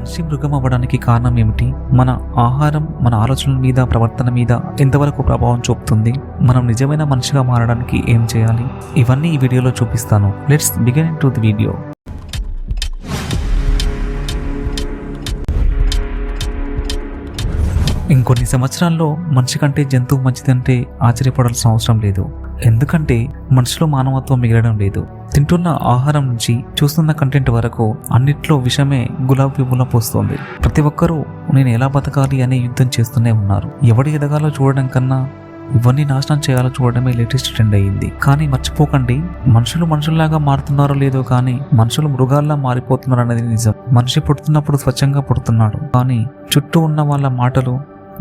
మనిషి మృగం అవ్వడానికి కారణం ఏమిటి? మన ఆహారం మన ఆలోచనల మీద, ప్రవర్తన మీద ఎంతవరకు ప్రభావం చూపుతుంది? మనం నిజమైన మనిషిగా మారడానికి ఏం చేయాలి? ఇవన్నీ ఈ వీడియోలో చూపిస్తాను. Let's begin to the video. ఇంకొన్ని సంవత్సరాల్లో మనిషి కంటే జంతువు మంచిదంటే ఆశ్చర్యపడాల్సిన అవసరం లేదు. ఎందుకంటే మనిషిలో మానవత్వం మిగలడం లేదు. తింటున్న ఆహారం నుంచి చూస్తున్న కంటెంట్ వరకు అన్నిట్లో విషమే గులాబీ పూల పోస్తోంది. ప్రతి ఒక్కరూ నేను ఎలా బతకాలి అనే యుద్ధం చేస్తూనే ఉన్నారు. ఎవడి ఎదగాలో చూడడం కన్నా ఇవన్నీ నాశనం చేయాలో చూడడమే లేటెస్ట్ ట్రెండ్ అయ్యింది. కానీ మర్చిపోకండి, మనుషులు మనుషుల్లాగా మారుతున్నారో లేదో కానీ మనుషులు మృగాల్లా మారిపోతున్నారు అనేది నిజం. మనిషి పుడుతున్నప్పుడు స్వచ్ఛంగా పుడుతున్నాడు, కానీ చుట్టూ ఉన్న వాళ్ళ మాటలు,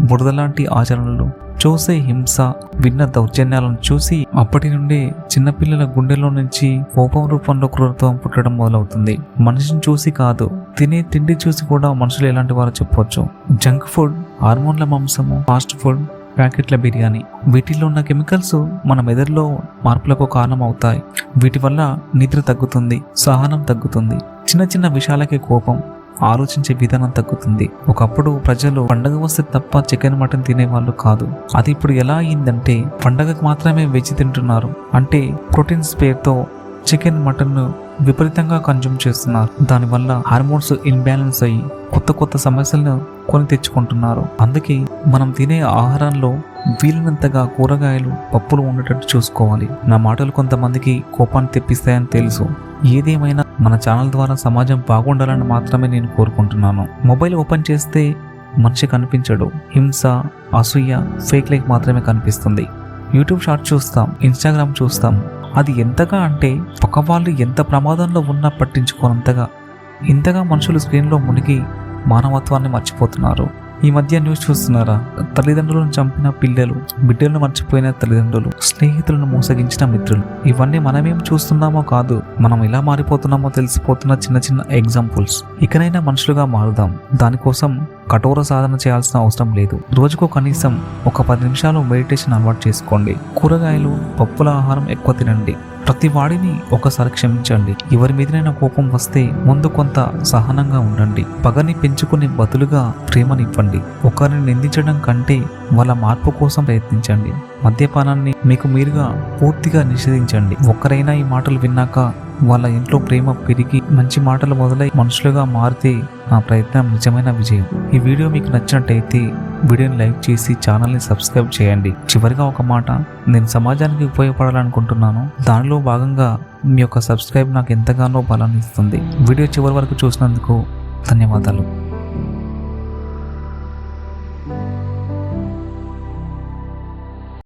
బురదలాంటి ఆచరణలు, చూసే హింస, విన్న దౌర్జన్యాలను చూసి అప్పటి నుండే చిన్నపిల్లల గుండెల్లో నుంచి కోపం రూపంలో క్రూరత్వం పుట్టడం మొదలవుతుంది. మనిషిని చూసి కాదు, తినే తిండి చూసి కూడా మనుషులు ఎలాంటి వారో చెప్పొచ్చు. జంక్ ఫుడ్, హార్మోన్ల మాంసము, ఫాస్ట్ ఫుడ్, ప్యాకెట్ల బిర్యానీ, వీటిల్లో ఉన్న కెమికల్స్ మన మెదడులో మార్పులకు కారణం అవుతాయి. వీటి వల్ల నిద్ర తగ్గుతుంది, సహనం తగ్గుతుంది, చిన్న చిన్న విషయాలకే కోపం, ఆలోచించే విధానం తగ్గుతుంది. ఒకప్పుడు ప్రజలు పండగ వస్తే తప్ప చికెన్ మటన్ తినేవాళ్ళు కాదు. అది ఇప్పుడు ఎలా అయిందంటే పండగకు మాత్రమే వెజ్ తింటున్నారు. అంటే ప్రోటీన్స్ పేరుతో చికెన్ మటన్ విపరీతంగా కన్జ్యూమ్ చేస్తున్నారు. దానివల్ల హార్మోన్స్ ఇన్బ్యాలెన్స్ అయ్యి కొత్త సమస్యలను కొని తెచ్చుకుంటున్నారు. అందుకే మనం తినే ఆహారంలో వీలైనంతగా కూరగాయలు, పప్పులు ఉండేటట్టు చూసుకోవాలి. నా మాటలు కొంతమందికి కోపాన్ని తెప్పిస్తాయని తెలుసు. ఏదేమైనా మన ఛానల్ ద్వారా సమాజం బాగుండాలని మాత్రమే నేను కోరుకుంటున్నాను. మొబైల్ ఓపెన్ చేస్తే మనిషి కనిపించడు. హింస, అసూయ, ఫేక్ లైక్ మాత్రమే కనిపిస్తుంది. యూట్యూబ్ షార్ట్ చూస్తాం, ఇన్స్టాగ్రామ్ చూస్తాం. అది ఎంతగా అంటే పక్క వాళ్ళు ఎంత ప్రమాదంలో ఉన్నా పట్టించుకోనంతగా, ఇంతగా మనుషులు స్క్రీన్లో మునిగి మానవత్వాన్ని మర్చిపోతున్నారు. ఈ మధ్య న్యూస్ చూస్తున్నారా? తల్లిదండ్రులను చంపిన పిల్లలు, బిడ్డలను మర్చిపోయిన తల్లిదండ్రులు, స్నేహితులను మోసగించిన మిత్రులు. ఇవన్నీ మనమేం చూస్తున్నామో కాదు, మనం ఎలా మారిపోతున్నామో తెలిసిపోతున్న చిన్న చిన్న ఎగ్జాంపుల్స్. ఇకనైనా మనుషులుగా మారుదాం. దానికోసం కఠోర సాధన చేయాల్సిన అవసరం లేదు. రోజుకు కనీసం ఒక 10 నిమిషాలు మెడిటేషన్ అలవాటు చేసుకోండి. కూరగాయలు, పప్పుల ఆహారం ఎక్కువ తినండి. ప్రతి వాడిని ఒకసారి క్షమించండి. ఎవరి మీదనైనా కోపం వస్తే ముందు కొంత సహనంగా ఉండండి. పగని పెంచుకునే బదులుగా ప్రేమనివ్వండి. ఒకరిని నిందించడం కంటే వాళ్ళ మార్పు కోసం ప్రయత్నించండి. మద్యపానాన్ని మీకు మీరుగా పూర్తిగా నిషేధించండి. ఒక్కరైనా ఈ మాటలు విన్నాక వాళ్ళ ఇంట్లో ప్రేమ పెరిగి మంచి మాటలు మొదలై మనుషులుగా మారితే ఆ ప్రయత్నం నిజమైన విజయం. ఈ వీడియో మీకు నచ్చినట్టయితే వీడియోని లైక్ చేసి ఛానల్ని సబ్స్క్రైబ్ చేయండి. చివరిగా ఒక మాట, నేను సమాజానికి ఉపయోగపడాలనుకుంటున్నాను. దానిలో భాగంగా మీ యొక్క సబ్స్క్రైబ్ నాకు ఎంతగానో బలాన్ని ఇస్తుంది. వీడియో చివరి వరకు చూసినందుకు ధన్యవాదాలు.